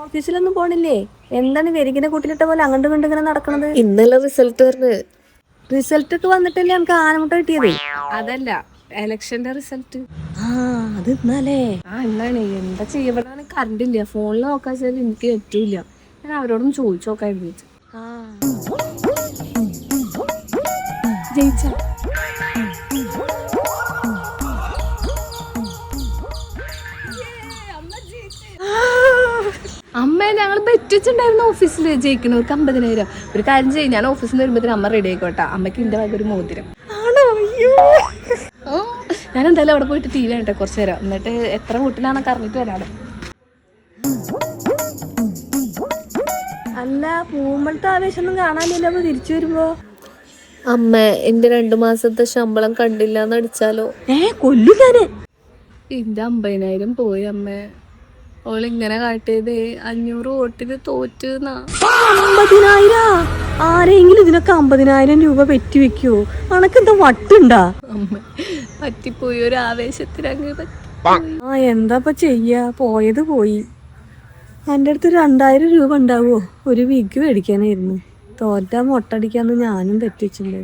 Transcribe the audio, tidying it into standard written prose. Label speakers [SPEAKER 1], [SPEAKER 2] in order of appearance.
[SPEAKER 1] ഓഫീസിലൊന്നും പോണില്ലേ? എന്താണ് വെരികിനെ കൂട്ടിലിട്ട പോലെ അങ്ങോട്ടും ഇങ്ങോട്ടും ഇങ്ങനെ നടക്കണത്?
[SPEAKER 2] ഇന്നലെ റിസൾട്ട് വരുന്നത്.
[SPEAKER 1] റിസൾട്ട് ഒക്കെ വന്നിട്ടല്ലേ എനിക്ക് ആനമുട്ട കിട്ടിയത്?
[SPEAKER 2] അതല്ല, എലക്ഷന്റെ റിസൾട്ട്.
[SPEAKER 1] അത് ഇന്നല്ലേ?
[SPEAKER 2] എന്താണ് എന്താ ചെയ്യപ്പെടാണ്? കറണ്ട് ഇല്ല, ഫോണിൽ നോക്കാൻ വെച്ചാൽ എനിക്ക് പറ്റൂല. ഞാൻ അവരോടൊന്ന് ചോദിച്ചു നോക്കായിരുന്നു. ജയിച്ച അമ്മ ഞങ്ങൾ ബെറ്റിച്ചിട്ടുണ്ടായിരുന്നു ഓഫീസിൽ ജയിക്കണവർക്ക് 50,000. ഒരു കാര്യം ചെയ്യും, ഞാൻ ഓഫീസിൽ നിന്ന് വരുമ്പോഴത്തേനും അമ്മ റെഡി ആയിക്കോട്ടെ. അമ്മയ്ക്ക് എൻ്റെ വക ഒരു മോതിരം. ഞാൻ എന്തായാലും അവിടെ പോയിട്ട് ടി വി ആയിട്ടെ കുറച്ച് നേരം, എന്നിട്ട് എത്ര വീട്ടിലാണെന്നൊക്കെ അറിഞ്ഞിട്ട് വരാം.
[SPEAKER 1] അല്ല, പൂമ്പളത്തെ ആവേശമൊന്നും കാണാനില്ല. അപ്പൊ തിരിച്ചു വരുമ്പോ
[SPEAKER 2] അമ്മ എന്റെ 2 മാസത്തെ ശമ്പളം കണ്ടില്ലാന്ന് അടിച്ചാലോ?
[SPEAKER 1] കൊല്ലു ഞാന്.
[SPEAKER 2] എന്റെ 50,000 പോയി അമ്മ. ഓളിങ്ങനെ കാട്ടിയതേ 500 വോട്ടിന് തോറ്റുന്നാ.
[SPEAKER 1] 50,000? ആരെങ്കിലും ഇതിനൊക്കെ 50,000 രൂപ പെറ്റി വെക്കുവോ? അണക്കെന്താ വട്ടുണ്ടാ?
[SPEAKER 2] അമ്മ പറ്റിപ്പോയി, ഒരു ആവേശത്തിനങ്ങ്.
[SPEAKER 1] എന്താ ചെയ്യാ? പോയത് പോയി. എൻ്റെ അടുത്ത് 2,000 രൂപ ഉണ്ടാവോ? ഒരു വിഗ് മേടിക്കാനായിരുന്നു. തോറ്റാ മൊട്ടടിക്കാന്ന് ഞാനും തെറ്റിച്ചിട്ടുണ്ട്.